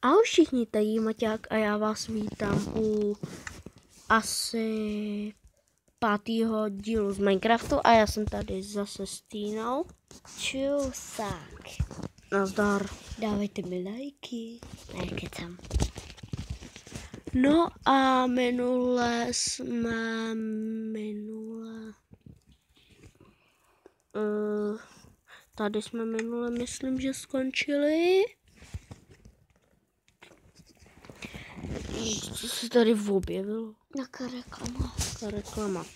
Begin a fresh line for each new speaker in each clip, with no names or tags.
Ahoj všichni, tady je Maťák a já vás vítám u asi 5. dílu z Minecraftu a já jsem tady zase s Týnou.
Čusák.
Nazdar.
Dávejte mi lajky. Ne, kecam.
No a tady jsme minule, myslím, že skončili. Co se tady objevilo?
Jaká reklama.
Ta reklama.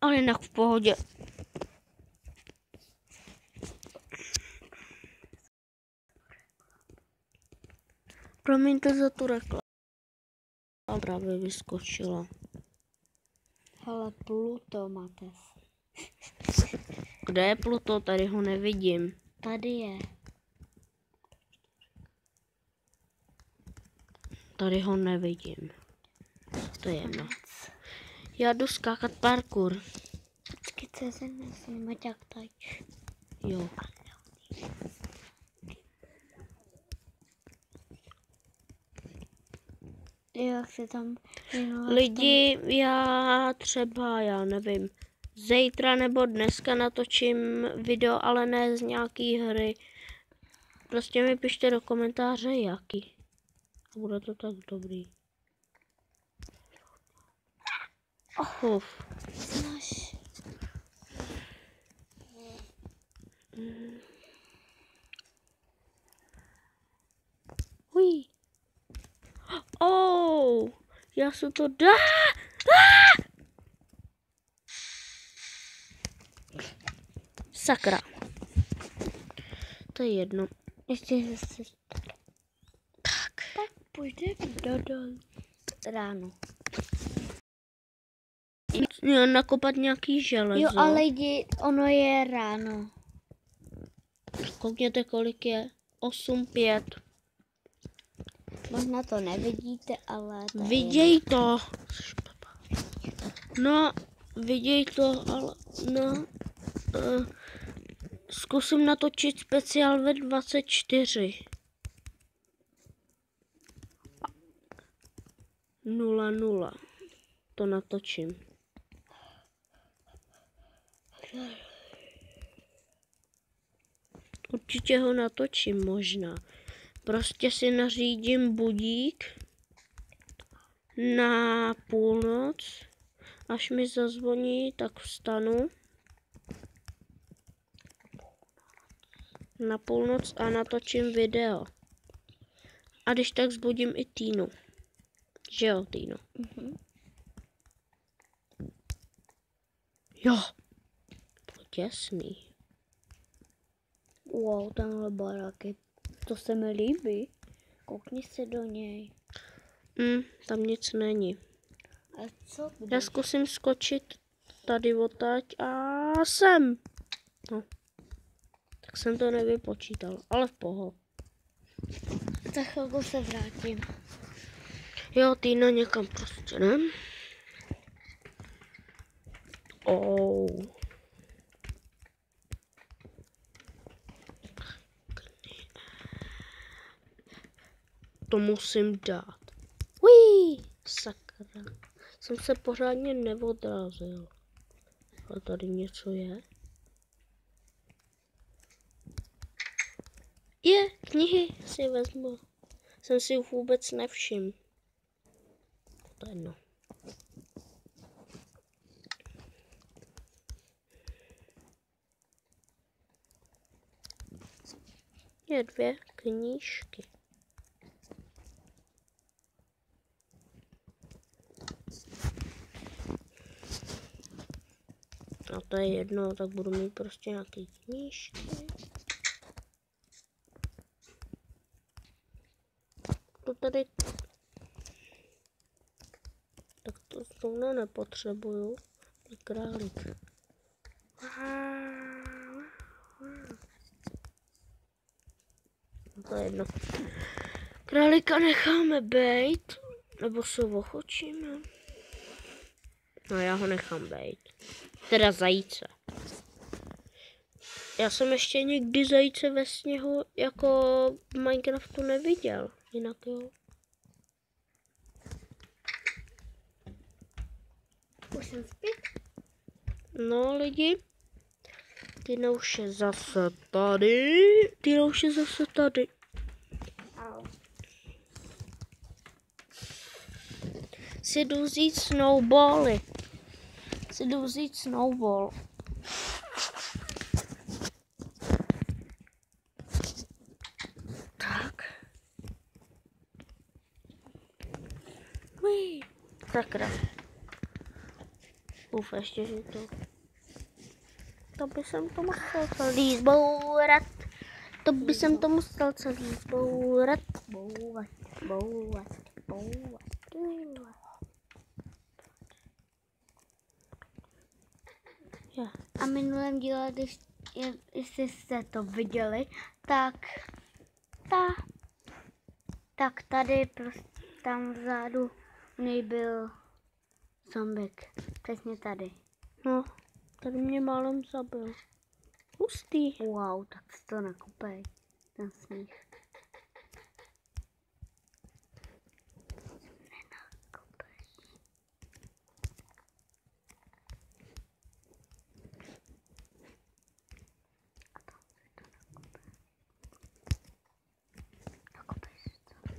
Ale jinak v pohodě. Promiňte za tu reklamu. Právě vyskočila.
Hele, Pluto máte.
Kde je Pluto? Tady ho nevidím.
Tady je.
Tady ho nevidím. To je jedno. Já jdu skákat parkour.
Počkej, co se nesmí, Maťák tady.
Jo.
Jak se tam...
Lidi, já nevím, zítra nebo dneska natočím video, ale ne z nějaký hry. Prostě mi pište do komentáře, jaký. A bude to tak dobrý. Uf.
Znáš.
Uj. Oh, já se to dá. Sakra. To je jedno.
Ještě zase.
Tak
Půjdeme dodol. Ráno.
Jo, nakopat nějaký železo.
Jo, ale lidi, ono je ráno.
Koukněte, kolik je. 8:05.
Možná to nevidíte, ale...
Viděj to. No, viděj to, ale no. Zkusím natočit speciál ve 24. 00. To natočím. Určitě ho natočím možná. Prostě si nařídím budík na půlnoc. Až mi zazvoní, tak vstanu. Na půlnoc a natočím video. A když tak zbudím i Týnu. Že jo, Týno? Jo. To je těsný.
Wow, tenhle barák je... To se mi líbí. Koukni se do něj.
Tam nic není.
A co budeš?
Já zkusím skočit tady odtaď a sem. No. Tak jsem to nevypočítal, ale v pohodě.
Za chvilku se vrátím.
Jo, Týno, někam prostě, ne? Oh. To musím dát. Uí, sakra. Jsem se pořádně neodrazil. Ale tady něco je. Knihy si vezmu. Jsem si vůbec nevšiml. To je jedno. Je 2 knížky. A to je jedno, tak budu mít prostě nějaký knížky. To tady... Tak to zrovna nepotřebuju. Je králík. To je jedno. Králíka necháme bejt. Nebo se ochočíme. No já ho nechám bejt. Teda zajíce. Já jsem ještě nikdy zajíce ve sněhu jako v Minecraftu neviděl. Jinak jo.
Už jsem zpět.
No lidi. Tina už je zase tady. Tina už je zase tady.
Au.
Si jdu vzít snowbally. Si jdu vzít snowball. Tak. Uj. Sakra. Uf, ještě že to. To by jsem to musel celý zbourat. To by jsem to musel celý zbourat.
Bouvat.
Ja.
A minulém díle, jestli jste to viděli, tak tady prostě tam vzadu u něj byl zombik. Přesně tady.
No, tady mě málem zabil. Hustý.
Wow, tak si to nakupej. Ten smích.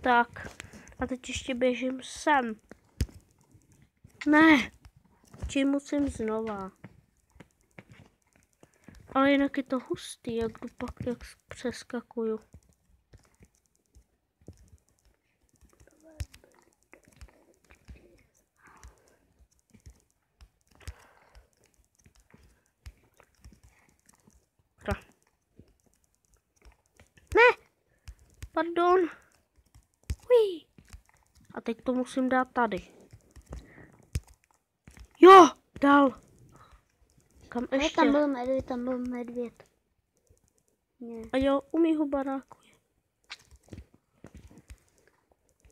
Tak, a teď ještě běžím sem. Ne, čím musím znova. Ale jinak je to hustý, jak jdu pak, jak přeskakuju. Ne, pardon. Ui. A teď to musím dát tady. Jo, dal. Kam
Ale
ještě?
tam byl medvěd. Ne.
A jo, u mýho baráku je.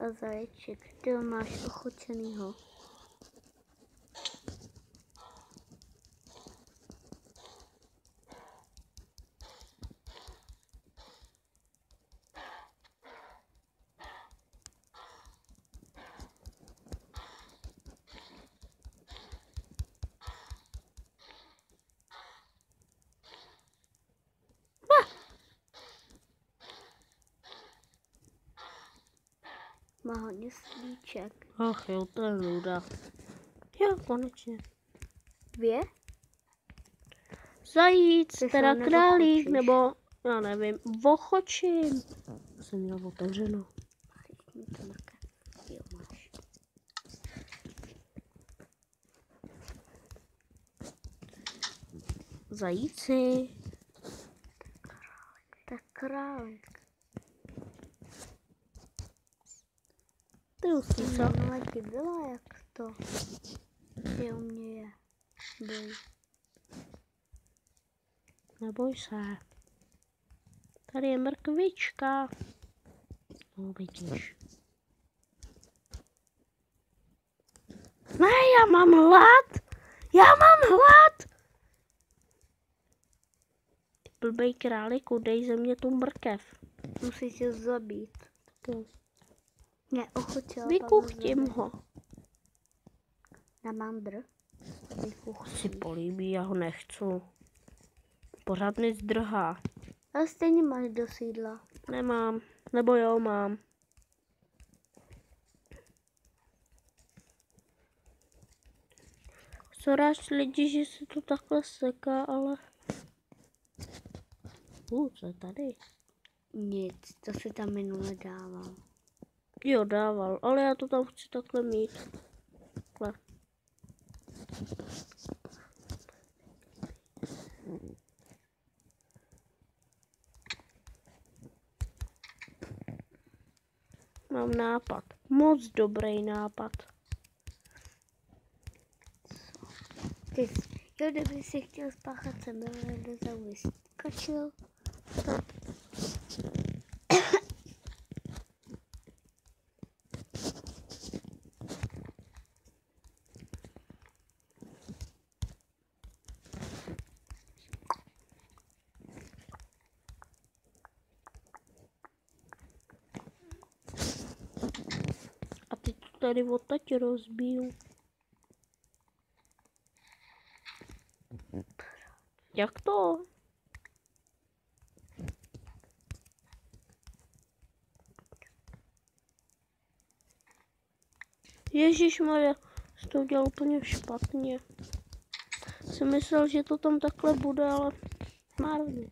A zaječek, ty ho máš ochočenýho. Má hodně slíček.
Ach jo, to je nuda. Jo, konečně.
2?
Zajíc,
Ty
teda
se
králík,
nevochočíš.
nebo já nevím, vochočím. Jsem měl otevřeno.
Chytni to na krk. Jo, máš.
Zajíci.
Tak králík.
Ty hustý, co?
No, ať by byla, jak to je u mě je. Byl.
Neboj se. Tady je mrkvička. No, vidíš. Ne, já mám hlad. Já mám hlad. Ty blbej králíku, dej ze mě tu mrkev.
Musíš se zabít.
To
Neochočila.
vykuchtím ho.
Na mandr.
Si políbí, já ho nechci. Pořád mi zdrhá.
Ale stejně máš do sídla.
Nemám. Nebo jo, mám. Soráž lidi, že se to takhle seká, ale... Co je tady?
Nic, to si tam minule dával.
Jo, dával, ale já to tam chci takhle mít. Takhle. Mám nápad. Moc dobrý nápad.
Ty, jo, kdyby si chtěl spáchat sebevraždu, vyskočil.
tady od tati rozbiju. Jak to? Ježišmarja, jsi to udělal úplně špatně. Jsem myslel, že to tam takhle bude, ale marně.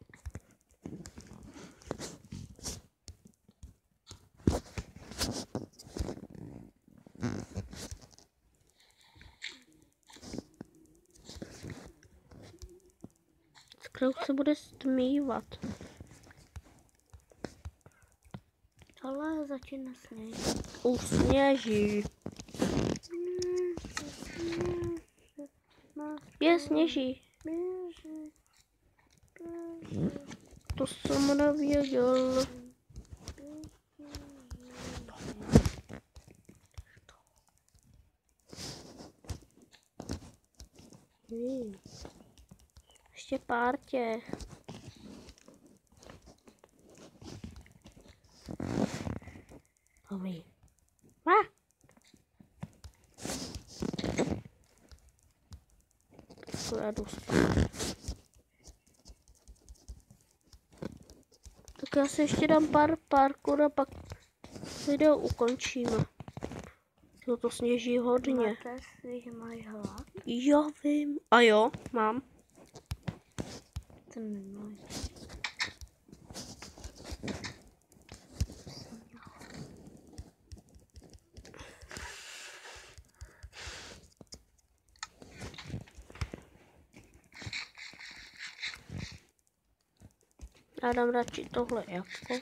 Skoro se bude stmívat.
Ale začíná sněžit.
Už sněží. Je sněží. To jsem nevěděl. Ještě pár těch. Dobrý. Já jdu spát. Tak já si ještě dám pár parkour a pak video ukončíme. To sněží hodně.
Máte si, že máš hlad?
Jo, vím. A jo, mám.
To nemáš.
Já dám radši tohle jabko.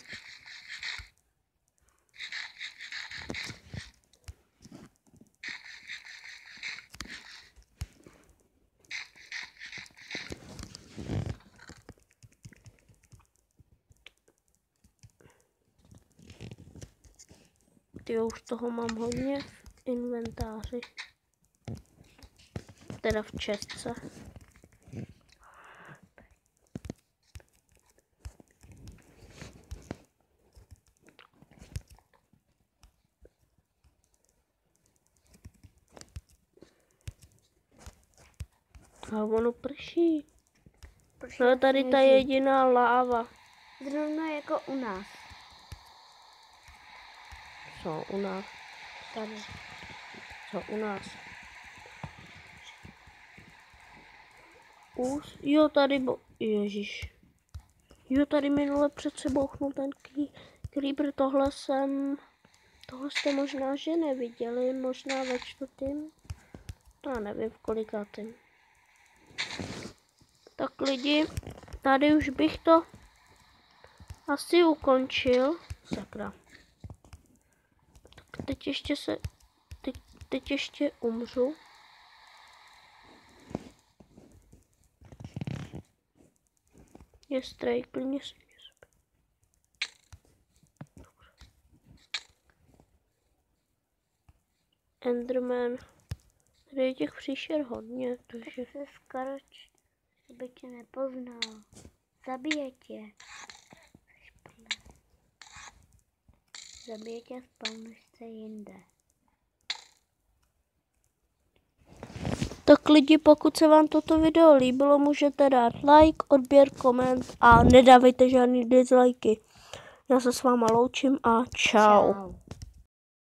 Tyjo, už toho mám hodně v inventáři. Teda v čestce. A ono prší. No tady ta jediná láva.
Zrovna jako u nás.
Co u nás?
Tady.
Co u nás? Jo, tady Ježíš. Jo, tady minule přece bouchnul ten creeper. Tohle jste možná, že neviděli. Možná ve čtvrtým. Já nevím, v kolikátým. Tak lidi, tady už bych to asi ukončil. Sakra. Tak teď ještě umřu. Je strej, klidně se mě zabije. Enderman. Tady je těch příšer hodně, takže...
Se skaroč, aby tě nepoznal. Zabije tě. Zabije tě a spawnuješ se jinde.
Tak lidi, pokud se vám toto video líbilo, můžete dát like, odběr, koment a nedávejte žádný dislikey. Já se s váma loučím a čau.